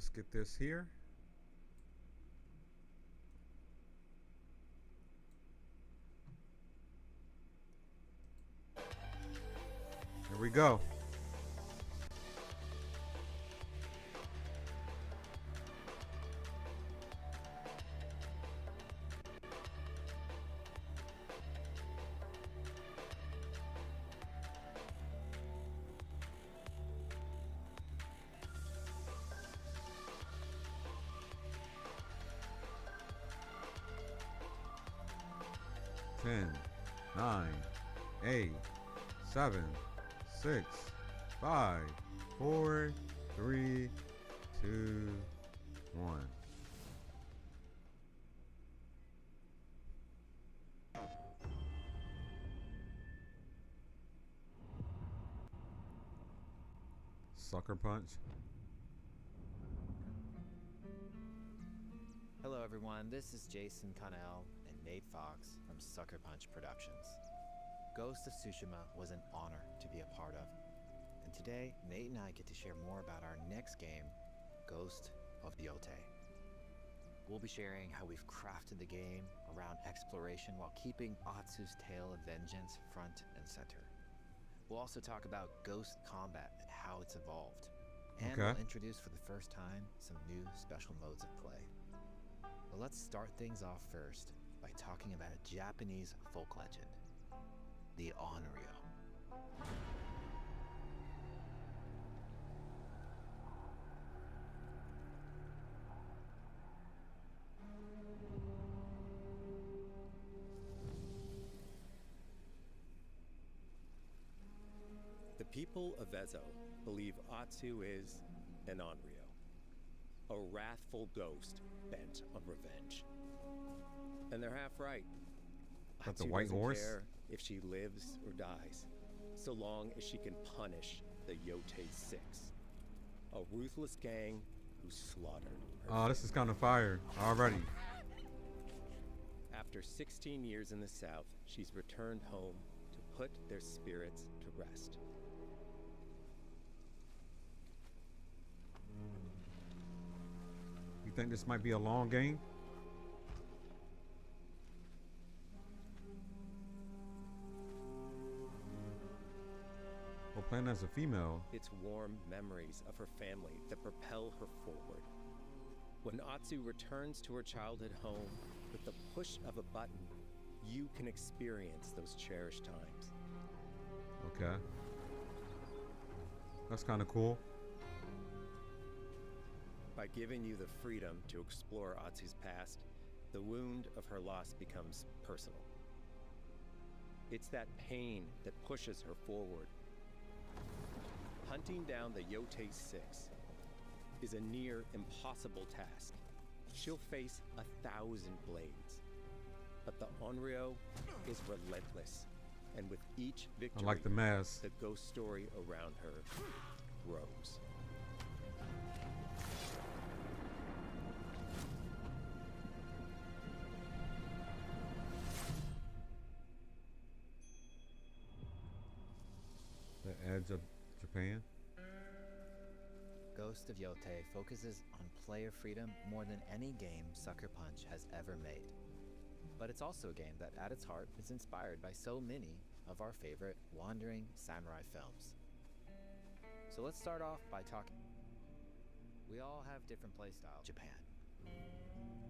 let's get this here. Here we go. Ten, 9, 8, 7, 6, 5, 4, 3, 2, 1. Sucker punch. Hello everyone, this is Jason Connell and Nate Fox from Sucker Punch Productions. Ghost of Tsushima was an honor to be a part of, and today Nate and I get to share more about our next game, Ghost of Yōtei. We'll be sharing how we've crafted the game around exploration while keeping Atsu's tale of vengeance front and center. We'll also talk about ghost combat and how it's evolved, and we'll introduce for the first time some new special modes of play. But let's start things off first by talking about a Japanese folk legend, the Onryo. The people of Ezo believe Atsu is an Onryo, a wrathful ghost bent on revenge. And they're half right. Got the Atsu white doesn't horse? care if she lives or dies, so long as she can punish the Yotei 6, a ruthless gang who slaughtered her. Oh, this is kind of fire already. After 16 years in the south, she's returned home to put their spirits to rest. You think this might be a long game? We're playing as a female. It's warm memories of her family that propel her forward. When Atsu returns to her childhood home, with the push of a button, you can experience those cherished times. Okay. That's kind of cool. By giving you the freedom to explore Atsu's past, the wound of her loss becomes personal. It's that pain that pushes her forward. Hunting down the Yotei 6 is a near impossible task. She'll face 1,000 blades. But the Onryo is relentless, and with each victory, I like the mask. the ghost story around her grows. The edge of Japan. Ghost of Yōtei focuses on player freedom more than any game Sucker Punch has ever made. But it's also a game that, at its heart, is inspired by so many of our favorite wandering samurai films. So let's start off by talking. We all have different playstyles. Japan.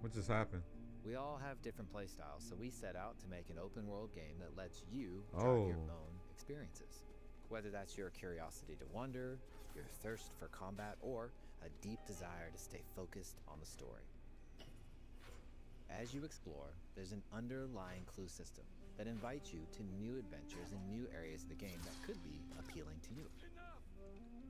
What just happened? We all have different playstyles, so we set out to make an open world game that lets you drive your own experiences. Whether that's your curiosity to wonder, your thirst for combat, or a deep desire to stay focused on the story. As you explore, there's an underlying clue system that invites you to new adventures in new areas of the game that could be appealing to you.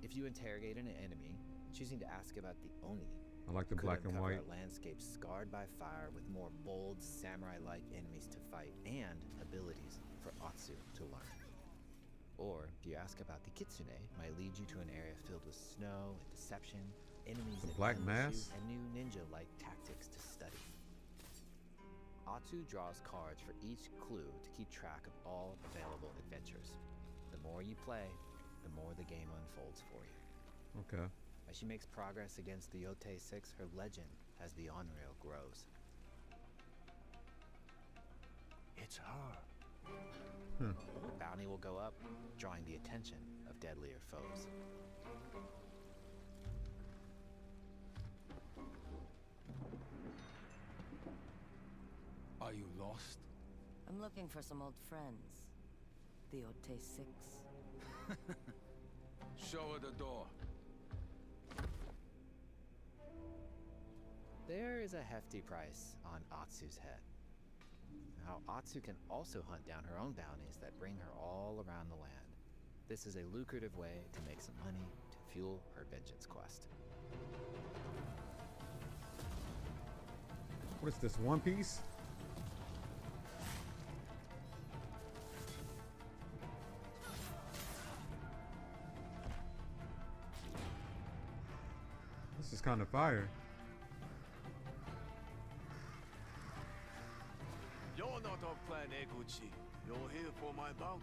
If you interrogate an enemy, choosing to ask about the Oni, I like the black and white. a landscape scarred by fire with more bold samurai-like enemies to fight and abilities for Atsu to learn. Or if you ask about the Kitsune, might lead you to an area filled with snow and deception, enemies The that black ambush you, mass? and new ninja-like tactics to study. Atsu draws cards for each clue to keep track of all available adventures. The more you play, the more the game unfolds for you. Okay. As she makes progress against the Yotei 6, her legend as the Onryo grows. It's her. Bounty will go up, drawing the attention of deadlier foes. Are you lost? I'm looking for some old friends. The Yotei 6. Show her the door. There is a hefty price on Atsu's head. Now, Atsu can also hunt down her own bounties that bring her all around the land. This is a lucrative way to make some money to fuel her vengeance quest. What is this, One Piece? This is kind of fire. You're not of Clan Eguchi. You're here for my bounty.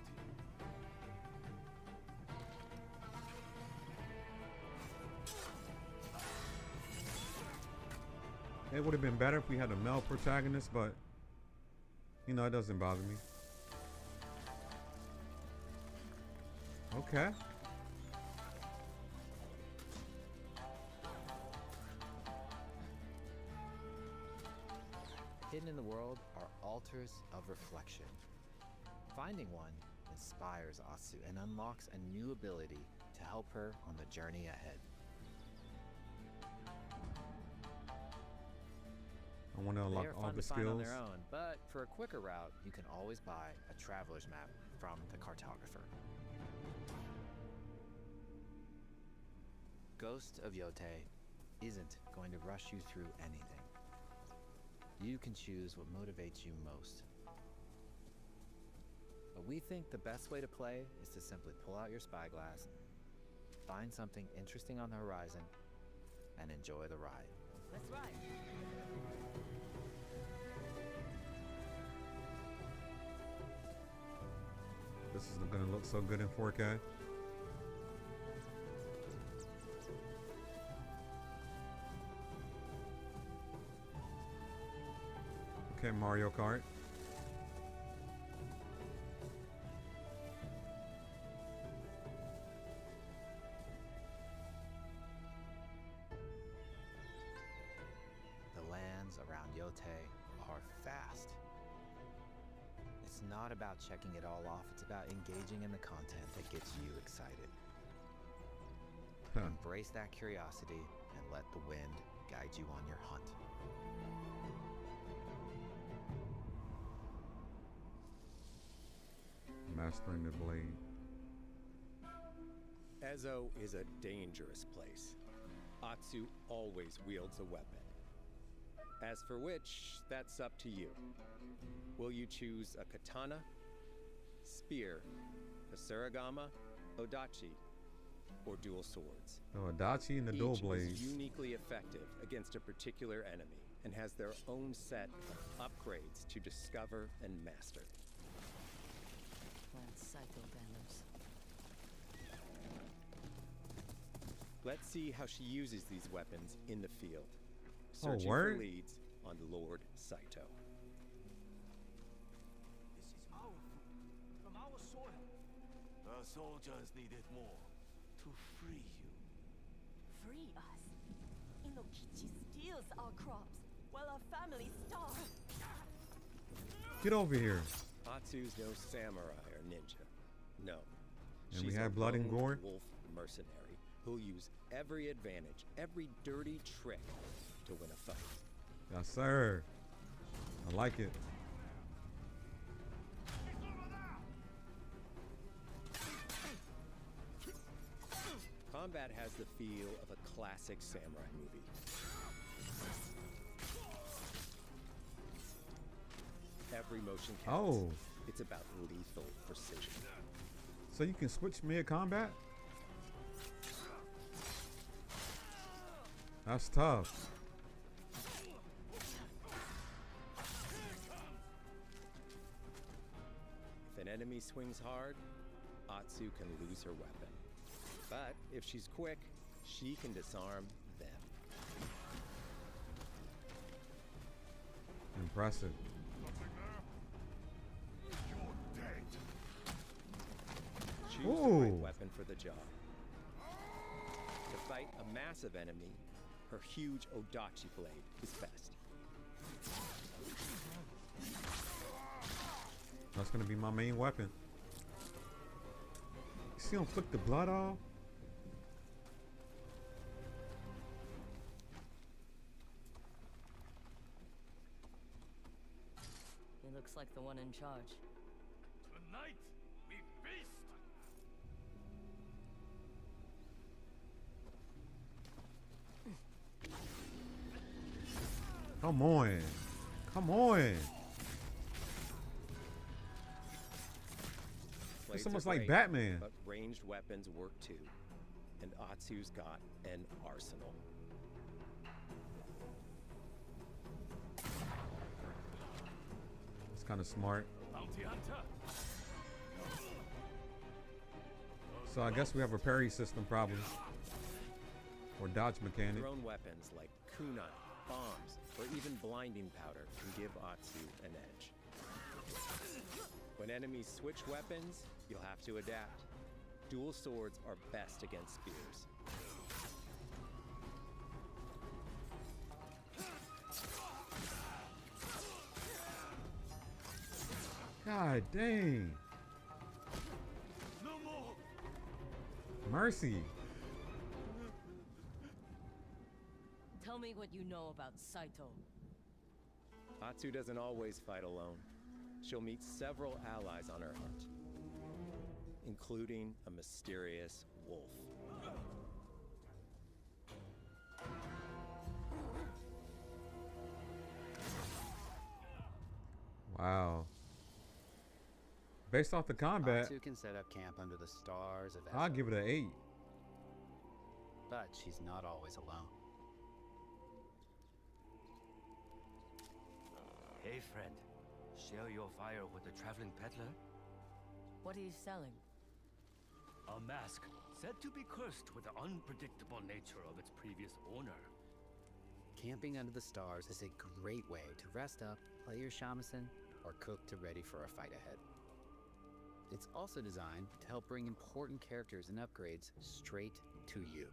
It would have been better if we had a male protagonist, but you know, it doesn't bother me. Okay. Hidden in the world are altars of reflection. Finding one inspires Atsu and unlocks a new ability to help her on the journey ahead. I want to unlock They are all fun the to find on skills. their own, but for a quicker route, you can always buy a traveler's map from the cartographer. Ghost of Yōtei isn't going to rush you through anything. You can choose what motivates you most. But we think the best way to play is to simply pull out your spyglass, find something interesting on the horizon, and enjoy the ride. Let's ride. This is gonna look so good in 4K. Okay, Mario Kart. The lands around Yote are vast. It's not about checking it all off, it's about engaging in the content that gets you excited. Huh. Embrace that curiosity and let the wind guide you on your hunt. Mastering the blade. Ezo is a dangerous place. Atsu always wields a weapon. As for which, that's up to you. Will you choose a katana, spear, a surigama, odachi, or dual swords? Oh, Adachi and the dual Each blades. is uniquely effective against a particular enemy and has their own set of upgrades to discover and master. Plant psycho banners. Let's see how she uses these weapons in the field. Oh, Searching word? for leads on Lord Saito. This is our food, from our soil. The soldiers needed more to free you. Free us. Inokichi steals our crops while our families starve. Get over here. Atsu's no samurai or ninja. No. And we She's have a blood and lone gore? wolf mercenary who'll use every advantage, every dirty trick to win a fight. Yes, sir. I like it. Combat has the feel of a classic samurai movie. Every motion counts. Oh. It's about lethal precision. So you can switch mid-combat? That's tough. If an enemy swings hard, Atsu can lose her weapon. But if she's quick, she can disarm them. Impressive. Choose the right Ooh. weapon for the job. To fight a massive enemy, her huge odachi blade is best. That's gonna be my main weapon. See him flick the blood off? He looks like the one in charge. Tonight, we feast! Come on. Come on. Blades It's almost are like great, Batman. But ranged weapons work too. And Atsu's got an arsenal. It's kind of smart. Bounty hunter! So I guess we have a parry system problem. Or dodge mechanic. Thrown weapons like kunai, bombs, or even blinding powder can give Atsu an edge. When enemies switch weapons, you'll have to adapt. Dual swords are best against spears. God dang. No more! Mercy. Tell me what you know about Saito. Atsu doesn't always fight alone. She'll meet several allies on her hunt, including a mysterious wolf. Wow. Based off the combat, Atsu can set up camp under the stars of I'll Ezo, give it an 8. but she's not always alone. Hey, friend. Share your fire with the traveling peddler? What are you selling? A mask said to be cursed with the unpredictable nature of its previous owner. Camping under the stars is a great way to rest up, play your shamisen, or cook to ready for a fight ahead. It's also designed to help bring important characters and upgrades straight to you.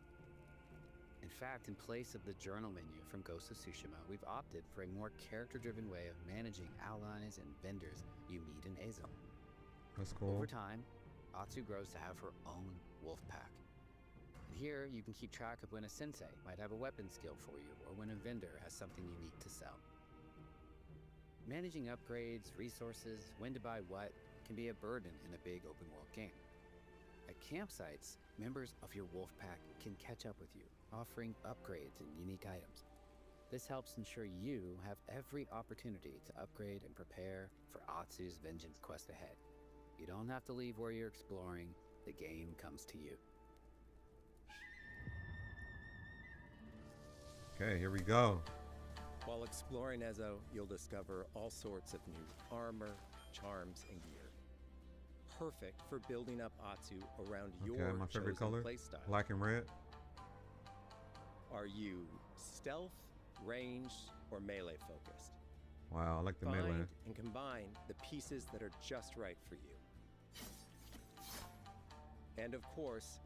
In fact, in place of the journal menu from Ghost of Tsushima, we've opted for a more character-driven way of managing allies and vendors you meet in Ezo. That's cool. Over time, Atsu grows to have her own wolf pack. And here, you can keep track of when a sensei might have a weapon skill for you, or when a vendor has something unique to sell. Managing upgrades, resources, when to buy what, can be a burden in a big open-world game. At campsites, members of your wolf pack can catch up with you, offering upgrades and unique items. This helps ensure you have every opportunity to upgrade and prepare for Atsu's vengeance quest ahead. You don't have to leave where you're exploring, the game comes to you. Okay, here we go. While exploring Ezo, you'll discover all sorts of new armor, charms, and gear. Perfect for building up Atsu around Okay, your my favorite chosen color, playstyle. black and red. Are you stealth, ranged, or melee focused? Wow, I like the Find melee. and combine the pieces that are just right for you. And of course,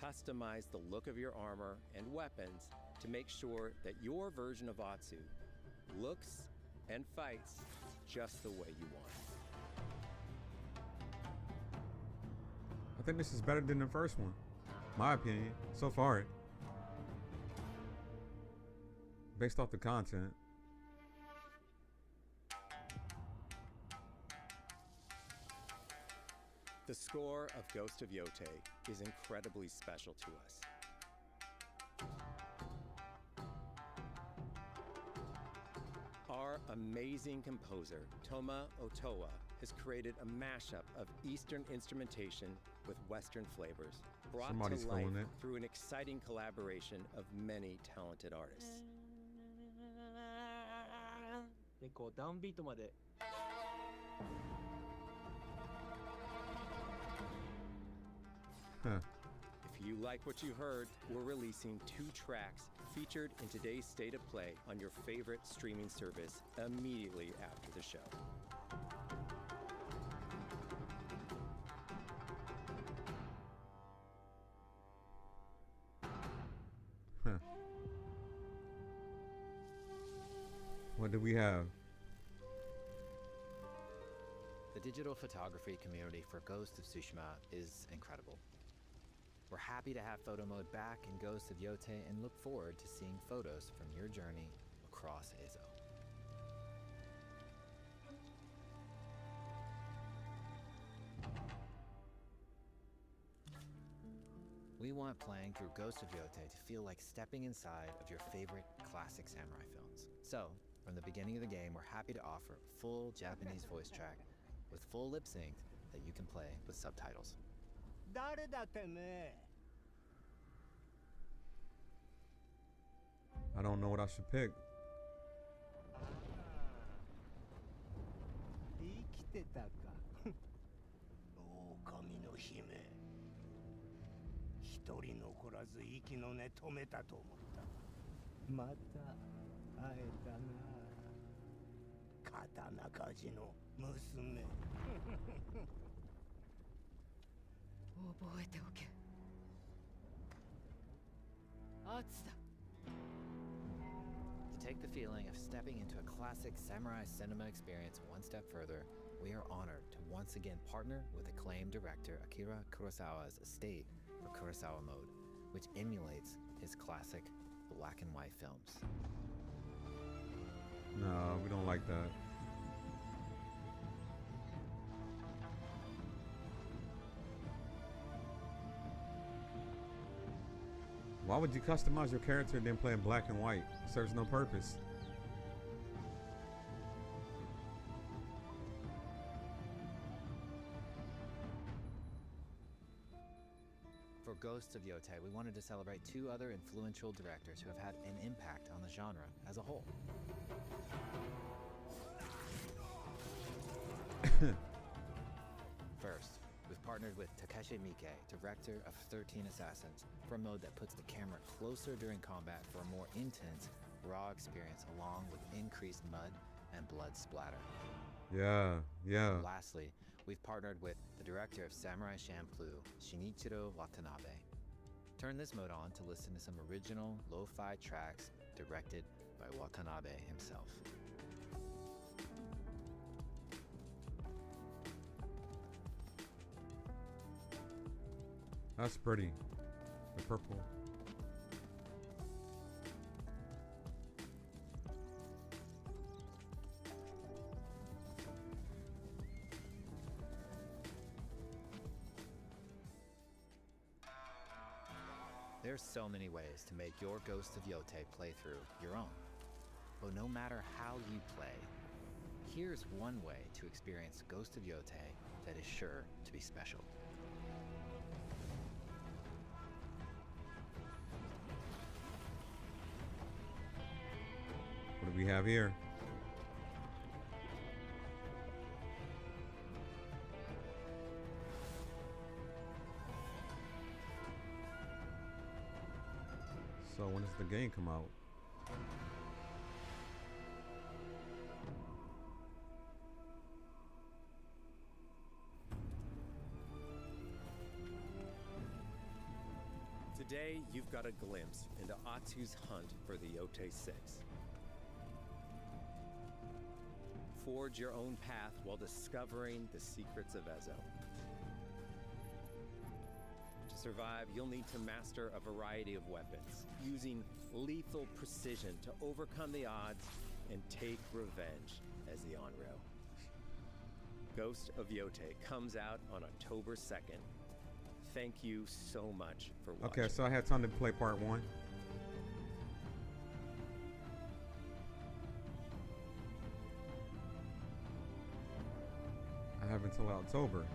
customize the look of your armor and weapons to make sure that your version of Atsu looks and fights just the way you want. I think this is better than the first one. My opinion, so far. Based off the content. The score of Ghost of Yōtei is incredibly special to us. Our amazing composer, Toma Otoa, has created a mashup of Eastern instrumentation with Western flavors, brought Somebody's to life feeling it. through an exciting collaboration of many talented artists. でこうダウンビートまで If If you like what you heard, we're releasing 2 tracks featured in today's State of Play on your favorite streaming service immediately after the show. Huh. What do we have? The digital photography community for Ghost of Tsushima is incredible. We're happy to have photo mode back in Ghost of Yōtei and look forward to seeing photos from your journey across Ezo. We want playing through Ghost of Yōtei to feel like stepping inside of your favorite classic samurai films. So, from the beginning of the game, we're happy to offer a full Japanese voice track with full lip sync that you can play with subtitles. I don't know what I should pick. 生きてたか。狼の姫。一人残らず息の根止めたと思った。また会えたな。刀鍛冶の娘。覚えておけ。アツだ。To take the feeling of stepping into a classic samurai cinema experience one step further, we are honored to once again partner with acclaimed director Akira Kurosawa's estate for Kurosawa Mode, which emulates his classic black and white films. No, we don't like that. Why would you customize your character and then play in black and white? It serves no purpose. For Ghost of Yōtei, we wanted to celebrate 2 other influential directors who have had an impact on the genre as a whole. First, we've partnered with Takeshi Miike, director of 13 Assassins, for a mode that puts the camera closer during combat for a more intense, raw experience along with increased mud and blood splatter. Yeah. Lastly, we've partnered with the director of Samurai Champloo, Shinichiro Watanabe. Turn this mode on to listen to some original lo-fi tracks directed by Watanabe himself. That's pretty. The purple. There's so many ways to make your Ghost of Yōtei playthrough your own. But no matter how you play, here's one way to experience Ghost of Yōtei that is sure to be special. What do we have here? So when does the game come out? Today, you've got a glimpse into Atsu's hunt for the Yotei 6. Forge your own path while discovering the secrets of Ezo. To survive, you'll need to master a variety of weapons, using lethal precision to overcome the odds and take revenge as the Onryo. Ghost of Yōtei comes out on October 2nd. Thank you so much for watching. Okay, so I had time to play part 1. I have until October.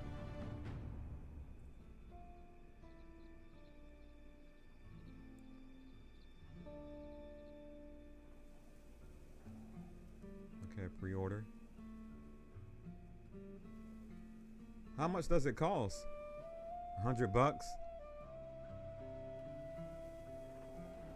Okay, pre-order. How much does it cost? $100?